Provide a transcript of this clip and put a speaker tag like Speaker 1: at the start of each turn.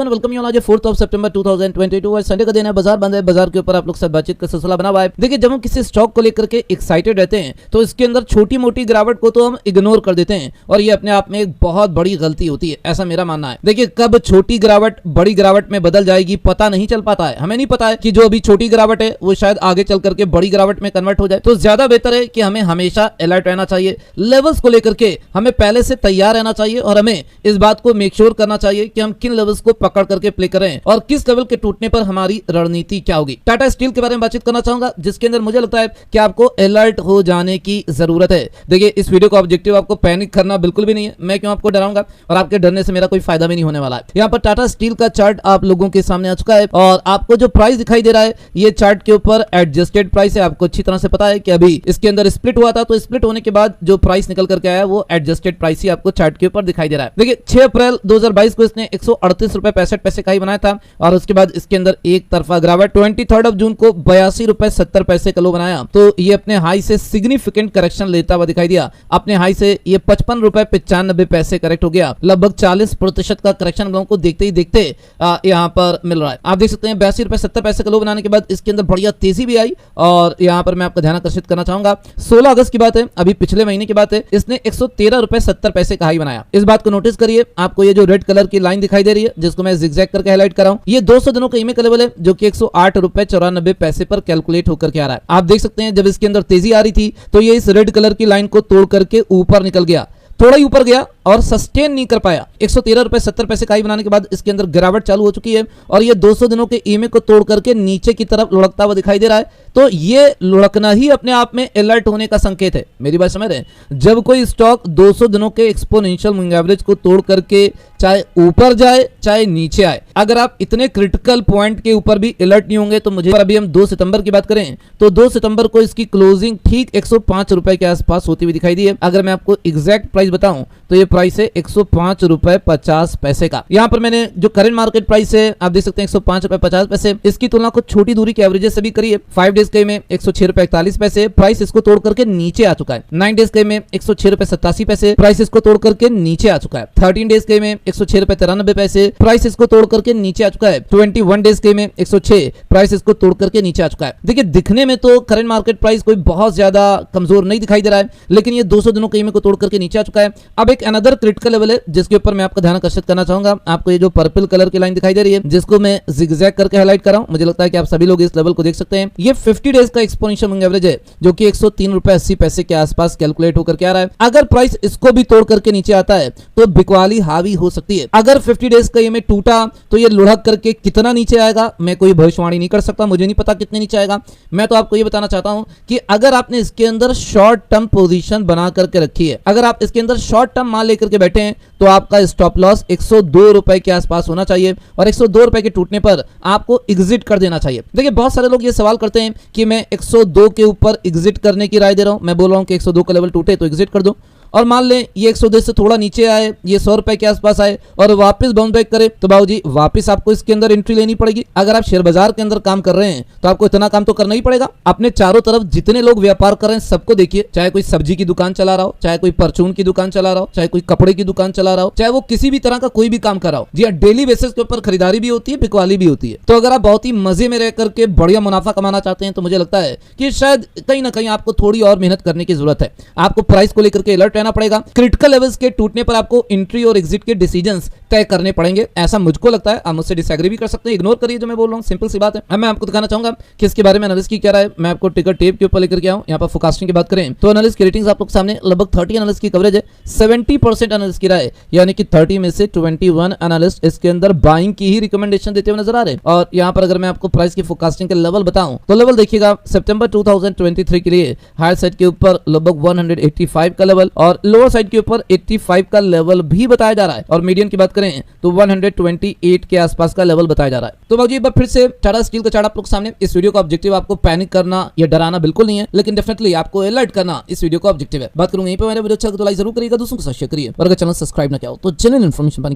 Speaker 1: Everyone, welcome you आज 4 सितंबर 2022 और Sunday का दिन है। बाजार बंद है। बाजार के ऊपर आप लोग साथ बातचीत का सिलसिला बना हुआ है। देखिए, जब हम किसी स्टॉक को लेकर के एक्साइटेड रहते हैं तो इसके अंदर छोटी मोटी गिरावट को तो हम इग्नोर कर देते हैं और ये अपने आप में एक बहुत बड़ी गलती होती है, ऐसा मेरा मानना है। देखिए, कब छोटी गिरावट बड़ी गिरावट में बदल जाएगी पता नहीं चल पाता है। हमें नहीं पता है कि जो अभी छोटी गिरावट है वो शायद आगे चल करके बड़ी गिरावट में कन्वर्ट हो जाए। तो ज्यादा बेहतर है कि हमें हमेशा अलर्ट रहना चाहिए। लेवल्स को लेकर के हमें पहले से तैयार रहना चाहिए और हमें इस बात को मेक श्योर करना चाहिए कि हम किन लेवल्स को पकड़ करके प्ले करें और किस लेवल के टूटने पर हमारी रणनीति क्या होगी। टाटा स्टील के बारे में बातचीत करना चाहूंगा, जिसके अंदर मुझे लगता है कि आपको अलर्ट हो जाने की जरूरत है। देखिए, इस वीडियो का ऑब्जेक्टिव आपको पैनिक करना बिल्कुल भी नहीं है। मैं क्यों आपको डराऊंगा और आपके डरने से मेरा कोई फायदा भी नहीं होने वाला है। यहाँ पर टाटा स्टील का चार्ट आप लोगों के सामने आ चुका है और आपको जो प्राइस दिखाई दे रहा है ये चार्ट के ऊपर एडजस्टेड प्राइस है। आपको अच्छी तरह से पता है कि अभी इसके अंदर स्प्लिट हुआ था, तो स्प्लिट होने के बाद जो प्राइस निकल करके आया वो एडजस्टेड प्राइस ही आपको चार्ट के ऊपर दिखाई दे रहा है। देखिए, 6 अप्रैल 2022 को इसने 138 रुपए 65 पैसे का ही बनाया था और उसके बाद इसके अंदर एक तरफा गिरावट 23 जून को 82 रुपए 70 पैसे का लो बनाया। तो ये अपने हाई से सिग्निफिकेंट करेक्शन लेता हुआ दिखाई दिया। अपने हाई से ये 55 रुपए 95 पैसे करेक्ट हो गया। लगभग 40% का करेक्शन लोगों को देखते ही देखते यहाँ पर मिल रहा है। आप देख सकते हैं 82 रुपए 70 पैसे का लो बनाने के बाद इसके अंदर बढ़िया तेजी भी आई और यहाँ पर मैं आपका ध्यान आकर्षित करना चाहूंगा। 16 अगस्त की बात है, अभी पिछले महीने की बात है, इसने 113 रुपए 70 पैसे का हाई बनाया। इस बात को नोटिस करिए, आपको ये जो रेड कलर की लाइन दिखाई दे रही है जिसको मैं जिगजैग करके हाईलाइट कर रहा हूं, ये 200 दिनों का ईएमए का लेवल है जो कि 108 रुपए 94 पैसे पर कैलकुलेट होकर के आ रहा है। आप देख सकते हैं जब इसके अंदर तेजी आ रही थी तो ये इस रेड कलर की लाइन को तोड़ करके ऊपर निकल गया, थोड़ा ही ऊपर गया और सस्टेन नहीं कर पाया। 113 रुपए 70 पैसे का हाई बनाने के बाद इसके अंदर गिरावट चालू हो चुकी है और ये 200 दिनों के ईएमए को तोड़ करके नीचे की तरफ लुढ़कता हुआ दिखाई दे रहा है। तो ये लुढ़कना ही अपने आप में अलर्ट होने का संकेत है। मेरी बात समझ रहे हैं? जब कोई स्टॉक 200 दिनों के एक्सपोनेंशियल मूविंग एवरेज को तोड़ करके चाहे ऊपर जाए चाहे नीचे आए, अगर आप इतने क्रिटिकल पॉइंट के ऊपर भी अलर्ट नहीं होंगे तो मुझे, अभी हम 2 सितंबर की बात करें तो 2 सितंबर को इसकी क्लोजिंग ठीक 105 रुपए के आसपास होती हुई दिखाई दी है। अगर मैं आपको एग्जैक्ट प्राइस बताऊं तो ये प्राइस है 105 रुपए 50 पैसे का। यहाँ पर मैंने जो करंट मार्केट प्राइस है आप देख सकते हैं 105 रुपए 50 पैसे, इसकी तुलना कुछ छोटी दूरी के एवरेजेस से भी करिए। 5 डेज के में 106 रुपए 41 पैसे, प्राइस इसको तोड़ करके नीचे आ चुका है। 9 डेज के में 106 रुपए 87 पैसे, प्राइस इसको तोड़ करके नीचे आ चुका है। 13 डेज के में 106 रुपए 93 पैसे, प्राइस इसको तोड़ करके नीचे आ चुका है। 21 डेज के में 106, प्राइस इसको तोड़ करके नीचे आ चुका है। देखिए, दिखने में तो करंट मार्केट प्राइस कोई बहुत ज्यादा कमजोर नहीं दिखाई दे रहा है, लेकिन ये 200 दिनों के ईएमए को तोड़ करके नीचे आ चुका है। अब एक अनदर क्रिटिकल लेवल है जिसके ऊपर मैं आपका ध्यान आकर्षित करना चाहूंगा। आपको ये जो पर्पल कलर की लाइन दिखाई दे रही है जिसको मैं जिगजैग करके हाईलाइट कर रहा हूं, मुझे लगता है कि आप सभी लोग इस लेवल को देख सकते हैं। ये 50 डेज का एक्सपोनेंशियल मूविंग एवरेज है जो कि 103 रुपए 80 पैसे के आसपास कैलकुलेट होकर के आ रहा है। अगर प्राइस इसको भी तोड़ करके नीचे आता है तो बिकवाली हावी हो सकती है। अगर 50 डेज का ईएमए टूटा तो ये लुढ़क करके कितना नीचे आएगा मैं कोई भविष्यवाणी नहीं कर सकता, मुझे नहीं पता कितने नीचे आएगा। मैं तो आपको ये बताना चाहता हूं कि अगर आपने इसके अंदर शॉर्ट टर्म पोजीशन बना करके रखी है, अगर आप इसके अंदर शॉर्ट टर्म माल लेकर के बैठे हैं तो आपका स्टॉप लॉस 102 रुपए के आसपास होना चाहिए और 102 रुपए के टूटने पर आपको एग्जिट कर देना चाहिए। देखिए, बहुत सारे लोग ये सवाल करते हैं कि मैं 102 के ऊपर एग्जिट करने की राय दे रहा हूं। मैं बोल रहा हूं कि 102 का लेवल टूटे तो एग्जिट कर दो और मान लें ये 102 से थोड़ा नीचे आए, ये 100 रुपए के आसपास आए और वापस बाउंस बैक करे तो बाबूजी वापस आपको इसके अंदर एंट्री लेनी पड़ेगी। अगर आप शेयर बाजार के अंदर काम कर रहे हैं तो आपको इतना काम तो करना ही पड़ेगा। अपने चारों तरफ जितने लोग व्यापार कर रहे हैं सबको देखिए, चाहे कोई सब्जी की दुकान चला रहा हो, चाहे कोई परचून की दुकान चला रहा हो, चाहे कोई कपड़े की दुकान चला रहा हो, चाहे वो किसी भी तरह का कोई भी काम कर रहा हो। जी, डेली बेसिस के ऊपर खरीदारी भी होती है, बिकवाली भी होती है। तो अगर आप बहुत ही मजे में रह करके बढ़िया मुनाफा कमाना चाहते हैं तो मुझे लगता है कि शायद कहीं ना कहीं आपको थोड़ी और मेहनत करने की जरूरत है। आपको प्राइस को लेकर के अलर्ट रहना पड़ेगा। क्रिटिकल लेवल्स के टूटने पर आपको एंट्री और एग्जिट के डिसीजंस तय करने पड़ेंगे, ऐसा मुझको लगता है। आप मुझसे डिसएग्री भी कर सकते हैं, इग्नोर करिए जो मैं बोल रहा हूं, सिंपल सी बात है। अब मैं आपको दिखाना चाहूंगा कि इसके बारे में एनालिस्ट की क्या राय है। मैं आपको टिकर टेप के ऊपर लेकर के आऊं। यहां पर फोरकास्टिंग की बात करें तो एनालिस्ट की रेटिंग्स आप लोग सामने लगभग 30 एनालिस्ट की कवरेज है। 70% एनालिस्ट की राय यानी कि 30 में से 21 एनालिस्ट इसके अंदर बाइंग की ही रिकमेंडेशन देते हुए नजर आ रहे हैं। और यहां पर अगर मैं आपको प्राइस की फोरकास्टिंग के लेवल बताऊं तो लेवल देखिएगा, सितंबर 2023 के लिए हायर साइड के ऊपर लगभग 185 का लेवल और लोअर साइड के ऊपर 85 का लेवल भी बताया जा रहा है और मीडियन की बात करें तो 128 के आसपास का लेवल बताया जा रहा है। तो बाबूजी एक बार फिर से टाटा स्टील का चार्ट आप लोग सामने। इस वीडियो का ऑब्जेक्टिव आपको पैनिक करना या डराना बिल्कुल नहीं है, लेकिन डेफिनेटली आपको अलर्ट करना इस वीडियो का ऑब्जेक्टिव है। बात करूंगा यहीं पे, मेरा वीडियो अच्छा लगे तो लाइक जरूर करिएगा, दोस्तों को शेयर करिए और अगर चैनल सब्सक्राइब ना किया हो तो चैनल इन्फॉर्मेशन पाने